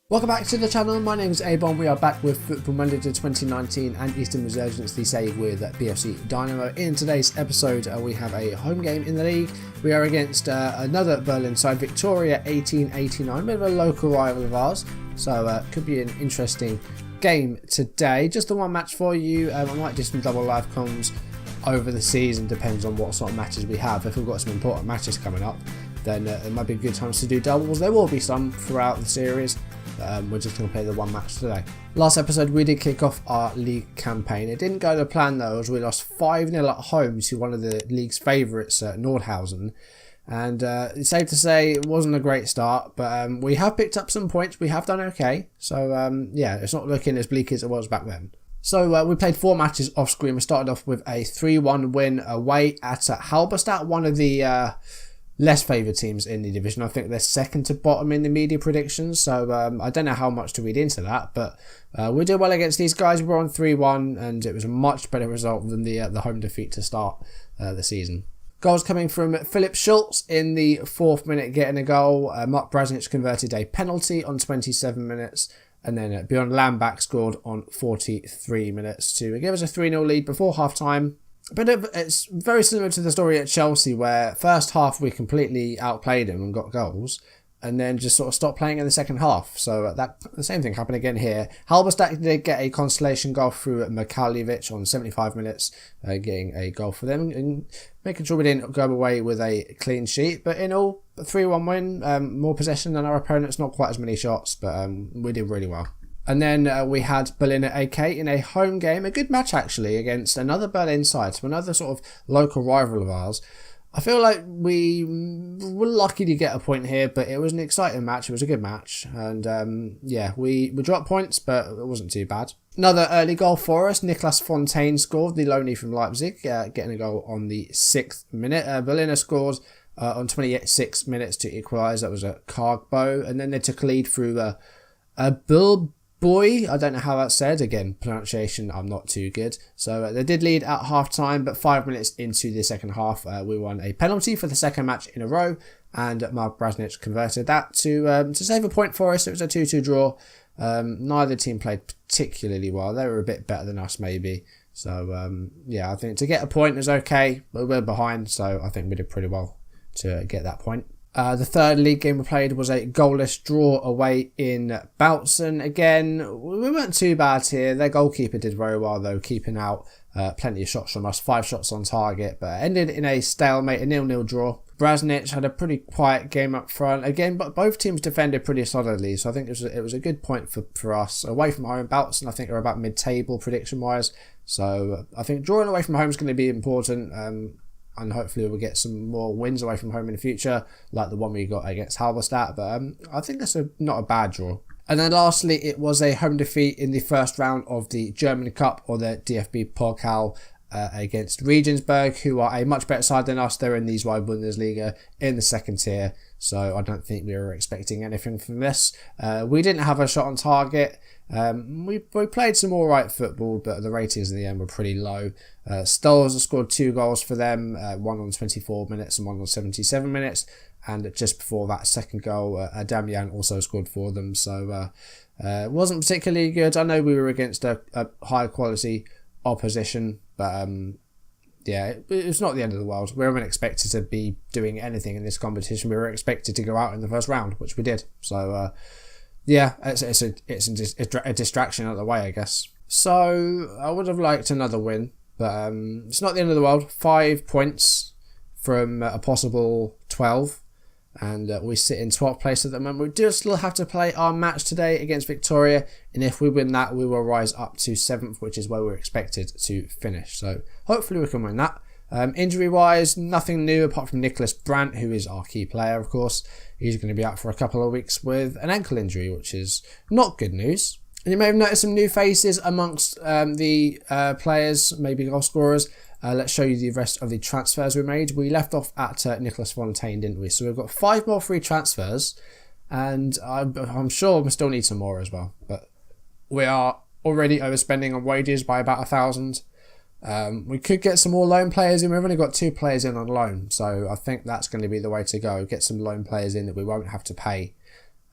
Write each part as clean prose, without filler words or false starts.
Welcome back to the channel. My name is A-Bomb. We are back with Football Manager 2019 and Eastern Resurgence, the save with BFC Dynamo. In today's episode, we have a home game in the league. We are against another Berlin side, Viktoria 1889, a bit of a local rival of ours. So could be an interesting game today. Just the one match for you. I might do some double live comms over the season, depends on what sort of matches we have. If we've got some important matches coming up, then it might be good times to do doubles. There will be some throughout the series. We're just going to play the one match today. Last episode we did kick off our league campaign. It didn't go to plan though, as we lost 5-0 at home to one of the league's favourites, Nordhausen. And it's safe to say it wasn't a great start, but we have picked up some points. We have done okay. So yeah, it's not looking as bleak as it was back then. So we played 4 matches off screen. We started off with a 3-1 win away at Halberstadt, one of the less favoured teams in the division. I think they're second to bottom in the media predictions, so I don't know how much to read into that, but we did well against these guys. We were on 3-1 and it was a much better result than the home defeat to start the season. Goals coming from Philip Schultz in the 4th minute, getting a goal. Mark Brasnic converted a penalty on 27 minutes, and then Bjorn Lambak scored on 43 minutes to give us a 3-0 lead before half-time. But it's very similar to the story at Chelsea, where first half we completely outplayed them and got goals, and then just sort of stopped playing in the second half. So the same thing happened again here. Halberstadt did get a consolation goal through Mikhailovic on 75 minutes, getting a goal for them and making sure we didn't go away with a clean sheet. But in all, a 3-1 win, more possession than our opponents, not quite as many shots, but we did really well. And then we had Berliner AK in a home game, a good match actually, against another Berlin side, so another sort of local rival of ours. I feel like we were lucky to get a point here, but it was an exciting match. It was a good match. And yeah, we dropped points, but it wasn't too bad. Another early goal for us. Niklas Fontaine scored, the loanee from Leipzig, getting a goal on the 6th minute. Berliner scored on 26 minutes to equalise. That was a Cargbo. And then they took a lead through a Boy, I don't know how that's said. Again, pronunciation, I'm not too good. So they did lead at half-time, but 5 minutes into the second half, we won a penalty for the second match in a row, and Mark Brasnic converted that to save a point for us. It was a 2-2 draw. Neither team played particularly well. They were a bit better than us, maybe. So, yeah, I think to get a point is okay, but we're behind, so I think we did pretty well to get that point. The third league game we played was a goalless draw away in Bautzen. Again, we weren't too bad here. Their goalkeeper did very well though, keeping out plenty of shots from us, 5 shots on target, but ended in a stalemate, a 0-0 draw. Brasnic had a pretty quiet game up front. Again, but both teams defended pretty solidly, so I think it was a good point for us. Away from home, Bautzen I think are about mid-table prediction-wise, so I think drawing away from home is going to be important. And hopefully we'll get some more wins away from home in the future, like the one we got against Halberstadt. But I think that's not a bad draw. And then lastly, it was a home defeat in the first round of the German Cup, or the DFB Pokal, against Regensburg, who are a much better side than us. They're in the Zweite Bundesliga in the second tier, so I don't think we were expecting anything from this. We didn't have a shot on target. We played some alright football, but the ratings in the end were pretty low. Stolz scored 2 goals for them, one on 24 minutes and one on 77 minutes, and just before that second goal, Damian also scored for them, so it wasn't particularly good. I know we were against a high quality opposition, but yeah, it's not the end of the world. We weren't expected to be doing anything in this competition. We were expected to go out in the first round, which we did. So yeah, it's a distraction out of the way, I guess. So I would have liked another win, but it's not the end of the world. 5 points from a possible 12, and we sit in 12th place at the moment. We do still have to play our match today against Viktoria, and if we win that, we will rise up to 7th, which is where we're expected to finish. So hopefully we can win that. Injury-wise, nothing new apart from Nicholas Brandt, who is our key player, of course. He's going to be out for a couple of weeks with an ankle injury, which is not good news. And you may have noticed some new faces amongst the players, maybe goal scorers. Let's show you the rest of the transfers we made. We left off at Niklas Fontaine, didn't we? So we've got 5 more free transfers, and I'm sure we still need some more as well. But we are already overspending on wages by about 1,000. We could get some more loan players in. We've only got 2 players in on loan, so I think that's going to be the way to go. Get some loan players in that we won't have to pay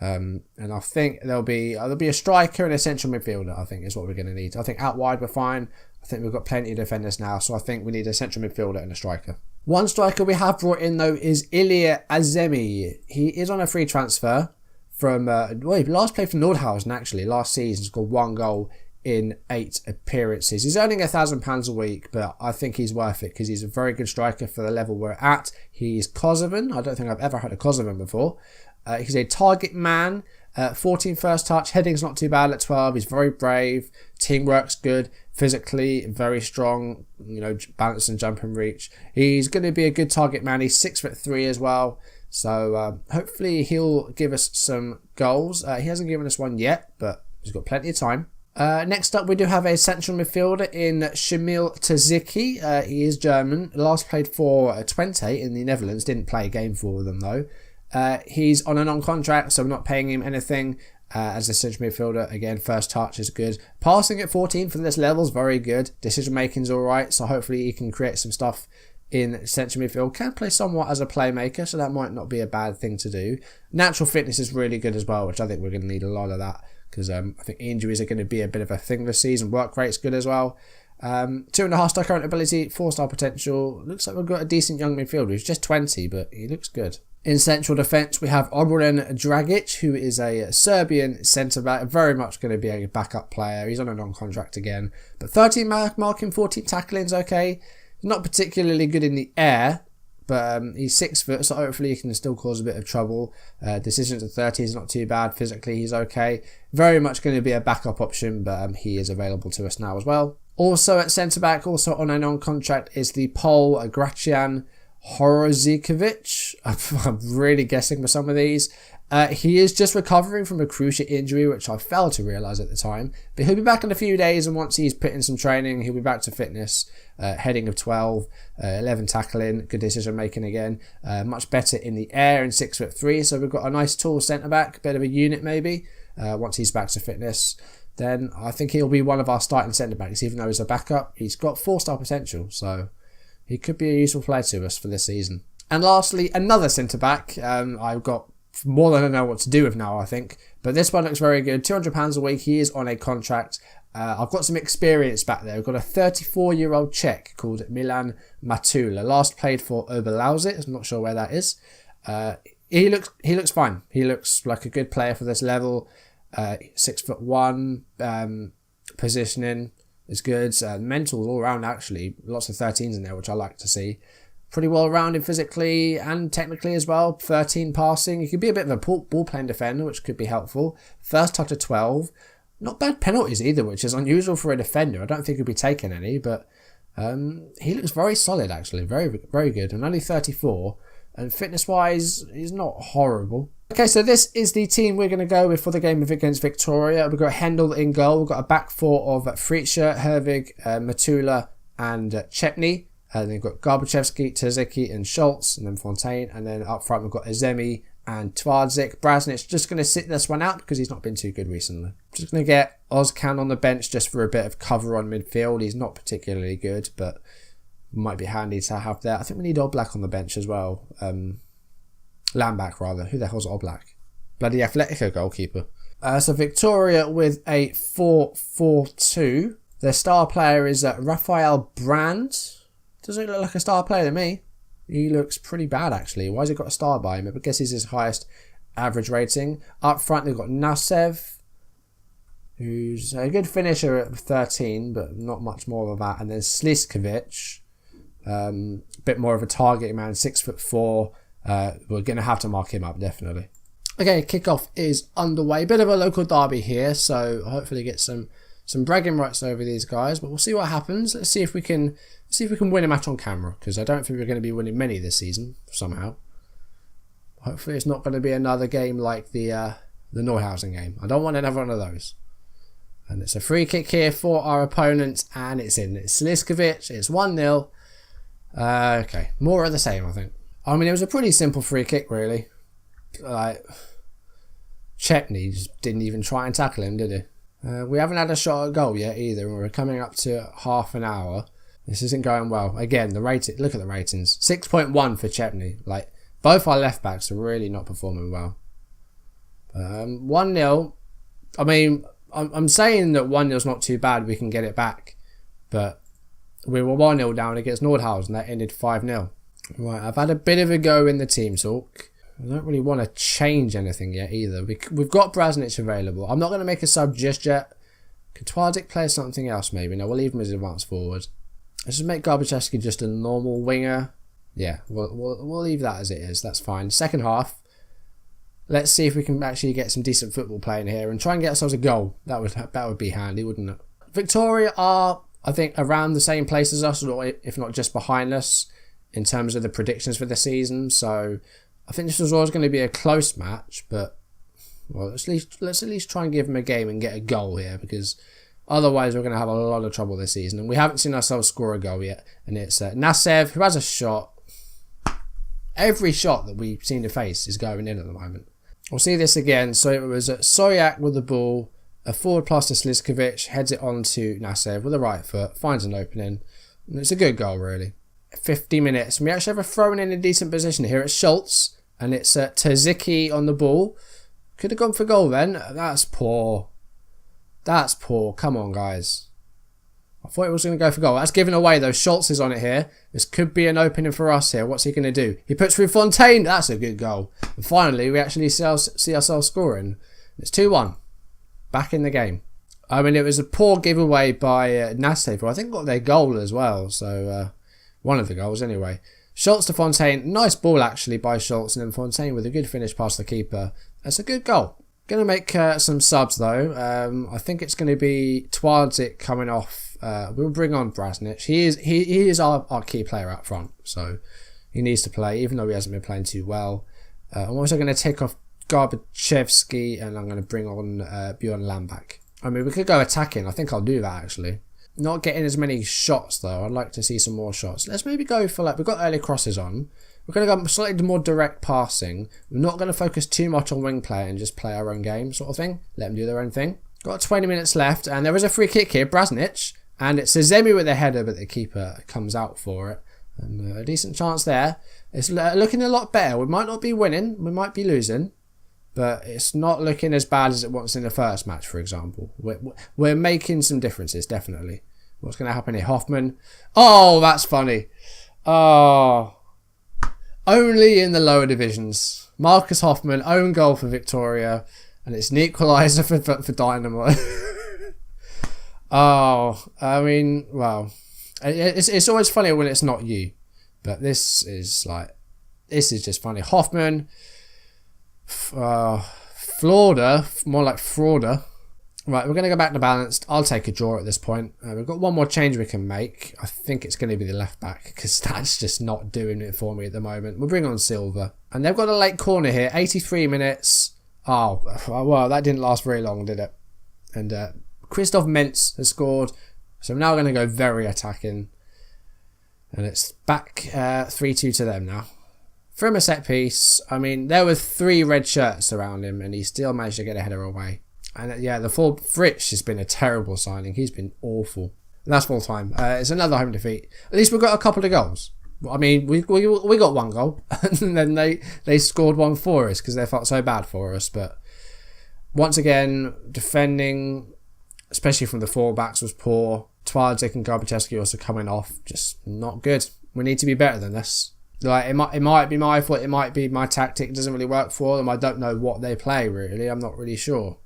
And I think there'll be a striker and a central midfielder, I think is what we're going to need. I think out wide we're fine. I think we've got plenty of defenders now, so I think we need a central midfielder and a striker. One striker we have brought in though is Ilya Azemi. He is on a free transfer from, he last played for Nordhausen actually, last season. He's got 1 goal in 8 appearances. He's earning £1,000 a week, but I think he's worth it because he's a very good striker for the level we're at. He's Kosovan. I don't think I've ever had a Kosovan before. He's a target man, 14 first touch, heading's not too bad at 12. He's very brave, teamwork's good, physically very strong, balance and jump and reach. He's going to be a good target man. He's 6'3" as well. So hopefully he'll give us some goals. He hasn't given us one yet, but he's got plenty of time. Next up, we do have a central midfielder in Shamil Taziki. He is German. Last played for Twente in the Netherlands. Didn't play a game for them though. He's on a non-contract, so we're not paying him anything. As a central midfielder, again, first touch is good. Passing at 14 for this level is very good. Decision making is alright, so hopefully he can create some stuff in central midfield. Can play somewhat as a playmaker, so that might not be a bad thing to do. Natural fitness is really good as well, which I think we're going to need a lot of that, because I think injuries are going to be a bit of a thing this season. Work rate's good as well. 2.5 star current ability, 4-star potential. Looks like we've got a decent young midfielder. He's just 20, but he looks good. In central defence, we have Obran Dragic, who is a Serbian centre-back, very much going to be a backup player. He's on a non-contract again. But 13 marking, 14 tackling is okay. Not particularly good in the air, but he's 6 foot, so hopefully he can still cause a bit of trouble. Decisions at 30 is not too bad. Physically, he's okay. Very much going to be a backup option, but he is available to us now as well. Also at centre-back, also on a non-contract, is the Pole Gracian Horozikovic. I'm really guessing for some of these. He is just recovering from a cruciate injury, which I failed to realise at the time. But he'll be back in a few days, and once he's put in some training, he'll be back to fitness. Heading of 12, 11 tackling, good decision making again. Much better in the air and 6'3", so we've got a nice tall centre-back, bit of a unit maybe. Once he's back to fitness, then I think he'll be one of our starting centre-backs, even though he's a backup. He's got 4-star potential, so he could be a useful player to us for this season. And lastly, another centre-back. I've got more than I know what to do with now, I think. But this one looks very good. £200 a week. He is on a contract. I've got some experience back there. I've got a 34-year-old Czech called Milan Matula. Last played for Oberlausitz. I'm not sure where that is. He looks fine. He looks like a good player for this level. 6'1", positioning is good. Mentals all round actually. Lots of 13s in there, which I like to see. Pretty well rounded physically and technically as well. 13 passing. He could be a bit of a ball playing defender, which could be helpful. First touch of 12. Not bad penalties either, which is unusual for a defender. I don't think he'll be taking any, but he looks very solid actually. Very, very good. And only 34. And fitness-wise, he's not horrible. Okay, so this is the team we're going to go with for the game against Viktoria. We've got Hendel in goal. We've got a back four of Fritscher, Hervig, Matula and Chepny. Then we've got Garbachevsky, Tazicki and Schultz, and then Fontaine. And then up front we've got Azemi and Twardzik. Brasnic's just going to sit this one out because he's not been too good recently. Just going to get Ozcan on the bench just for a bit of cover on midfield. He's not particularly good, but might be handy to have there. I think we need Oblak on the bench as well. Lambak rather. Who the hell's Oblak? Bloody Atletico goalkeeper. So Viktoria with a 4-4-2. Their star player is Raphael Brand. Doesn't look like a star player to me. He looks pretty bad actually. Why has he got a star by him? I guess he's his highest average rating. Up front they've got Nasev, who's a good finisher at 13, but not much more of that. And then Sliskovic, bit more of a target man, 6'4". We're going to have to mark him up, definitely. Okay, kickoff is underway. Bit of a local derby here, so hopefully get some bragging rights over these guys. But we'll see what happens. Let's see if we can win a match on camera, because I don't think we're going to be winning many this season somehow. Hopefully, it's not going to be another game like the Neuhausen game. I don't want another one of those. And it's a free kick here for our opponents, and it's in. It's Sliskovic. It's 1-0. Okay, more of the same, I think. I mean, it was a pretty simple free kick, really. Like, Chepney just didn't even try and tackle him, did he? We haven't had a shot at goal yet either, and we're coming up to half an hour. This isn't going well. Again, the rating. Look at the ratings. 6.1 for Chepney. Like, both our left backs are really not performing well. 1-0. I mean, I'm saying that 1-0 is not too bad. We can get it back. But we were 1-0 down against Nordhausen. That ended 5-0. Right, I've had a bit of a go in the team talk. I don't really want to change anything yet either. We've got Brasnic available. I'm not going to make a sub just yet. Could Twardik play something else maybe? No, we'll leave him as advanced forward. Let's just make Garbacheski just a normal winger. Yeah, we'll leave that as it is. That's fine. Second half. Let's see if we can actually get some decent football playing here and try and get ourselves a goal. That would be handy, wouldn't it? Viktoria are, I think, around the same place as us, or if not just behind us, in terms of the predictions for the season. So I think this was always going to be a close match, but well, let's at least try and give them a game and get a goal here, because otherwise we're going to have a lot of trouble this season. And we haven't seen ourselves score a goal yet. And it's Nasev, who has a shot. Every shot that we seem to face is going in at the moment. We'll see this again. So it was Soyak with the ball, a forward pass to Sliskovic, heads it on to Nasev with the right foot, finds an opening. And it's a good goal, really. 50 minutes. And we actually have a throw in a decent position here. It's Schultz, and it's Tziki on the ball. Could have gone for goal then. That's poor. That's poor. Come on, guys. I thought it was going to go for goal. That's given away, though. Schultz is on it here. This could be an opening for us here. What's he going to do? He puts through Fontaine. That's a good goal. And finally, we actually see ourselves scoring. It's 2-1. Back in the game. I mean, it was a poor giveaway by Nasev, who I think got their goal as well. So, one of the goals anyway. Schultz to Fontaine. Nice ball, actually, by Schultz. And then Fontaine with a good finish past the keeper. That's a good goal. Going to make some subs, though. I think it's going to be Twardik coming off. We'll bring on Brasnic. He is our key player up front, so he needs to play, even though he hasn't been playing too well. I'm also going to take off Garbachevsky, and I'm going to bring on Bjorn Lambak. I mean, we could go attacking. I think I'll do that, actually. Not getting as many shots, though. I'd like to see some more shots. Let's maybe go for, we've got early crosses on. We're going to go slightly more direct passing. We're not going to focus too much on wing play and just play our own game, sort of thing. Let them do their own thing. Got 20 minutes left, and there is a free kick here. Brasnic. And it's Zemi with a header, but the keeper comes out for it. And a decent chance there. It's looking a lot better. We might not be winning. We might be losing. But it's not looking as bad as it was in the first match, for example. We're making some differences, definitely. What's going to happen here? Hoffman. Oh, that's funny. Oh. Only in the lower divisions. Marcus Hoffman, own goal for Viktoria. And it's an equaliser for Dynamo. Oh, I mean, well, it's always funny when it's not you, but this is just funny. Hoffman, Florda, more like Frauder. Right, we're going to go back to balanced. I'll take a draw at this point. We've got one more change we can make. I think it's going to be the left back, because that's just not doing it for me at the moment. We'll bring on Silva. And they've got a late corner here, 83 minutes. Oh, well, that didn't last very long, did it? And Christoph Mentz has scored, so we're now going to go very attacking, and it's back 3-2 to them now. From a set piece, I mean, there were 3 red shirts around him, and he still managed to get a header away. And yeah, the full Fritsch has been a terrible signing. He's been awful. And that's full time. It's another home defeat. At least we've got a couple of goals. I mean, we got one goal, and then they scored one for us because they felt so bad for us. But once again, defending, especially from the fullbacks, was poor. Twardik and Garbachevsky also coming off, just not good. We need to be better than this. Like it might be my fault. It might be my tactic. It doesn't really work for them. I don't know what they play really. I'm not really sure.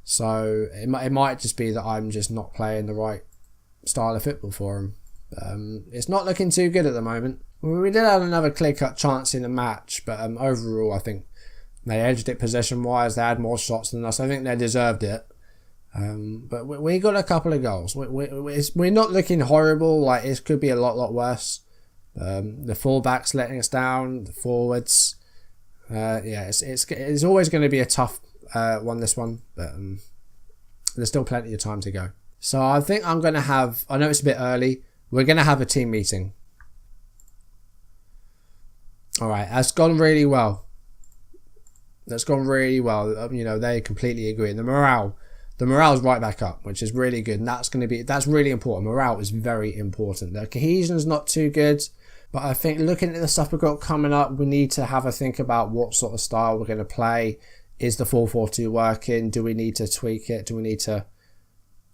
So it might just be that I'm just not playing the right style of football for them. It's not looking too good at the moment. We did have another clear-cut chance in the match, but overall I think they edged it possession-wise. They had more shots than us. I think they deserved it. But we got a couple of goals. We're not looking horrible. Like it could be a lot worse. The fullbacks letting us down. The forwards. Yeah, it's always going to be a tough one. This one, but there's still plenty of time to go. So I think I'm going to have. I know it's a bit early. We're going to have a team meeting. All right, that's gone really well. That's gone really well. You know, they completely agree. The morale's right back up, which is really good, and that's really important. Morale is very important. The cohesion's not too good, but I think looking at the stuff we've got coming up, we need to have a think about what sort of style we're going to play. is the 4-4-2 working? Do we need to tweak it? Do we need to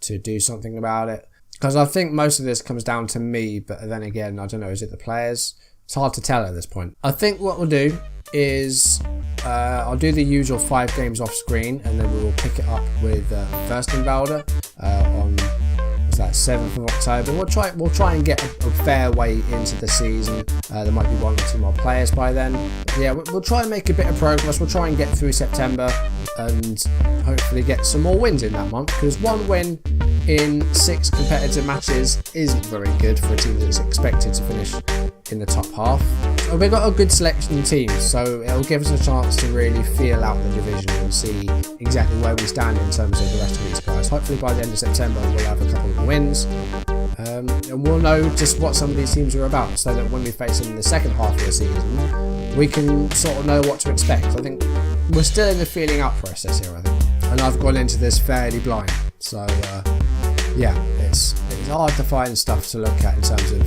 do something about it? Because I think most of this comes down to me, but then again, I don't know, is it the players? It's hard to tell at this point. I think what we'll do is I'll do the usual 5 games off screen, and then we will pick it up with First Invalder on 7th of October. We'll try and get a fair way into the season. There might be 1 or 2 more players by then. But yeah, we'll try and make a bit of progress. We'll try and get through September and hopefully get some more wins in that month, because 1 win in 6 competitive matches isn't very good for a team that's expected to finish in the top half. We've got a good selection of teams, so it'll give us a chance to really feel out the division and see exactly where we stand in terms of the rest of these guys. Hopefully by the end of September we'll have a couple of wins, and we'll know just what some of these teams are about, so that when we face them in the second half of the season, we can sort of know what to expect. I think we're still in the feeling out process here, I think, and I've gone into this fairly blind, so yeah, it's hard to find stuff to look at in terms of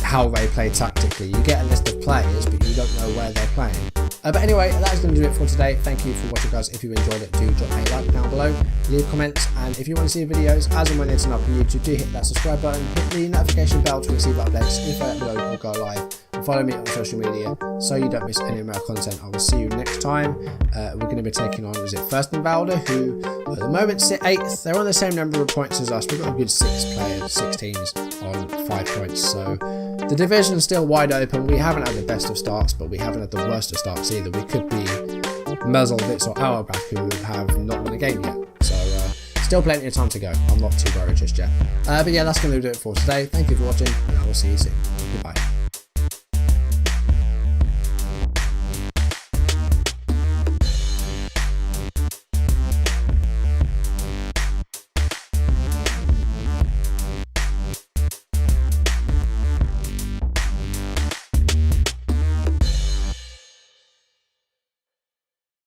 how they play tactically. You get a list of players, but you don't know where they're playing. But anyway, that is going to do it for today. Thank you for watching, guys. If you enjoyed it, do drop a like down below, leave comments, and if you want to see videos as and when they turn up on YouTube, do hit that subscribe button, hit the notification bell to receive updates if I upload or go live, and follow me on social media so you don't miss any of my content. I will see you next time. We're going to be taking on, was it First Invalder, who at the moment sit 8th. They're on the same number of points as us. We've got a good 6 teams on 5 points, so the division's still wide open. We haven't had the best of starts, but we haven't had the worst of starts either. We could be Resurgence or Auerbach, who have not won a game yet. So still plenty of time to go. I'm not too worried just yet. But yeah, that's going to do it for today. Thank you for watching, and I will see you soon. Goodbye.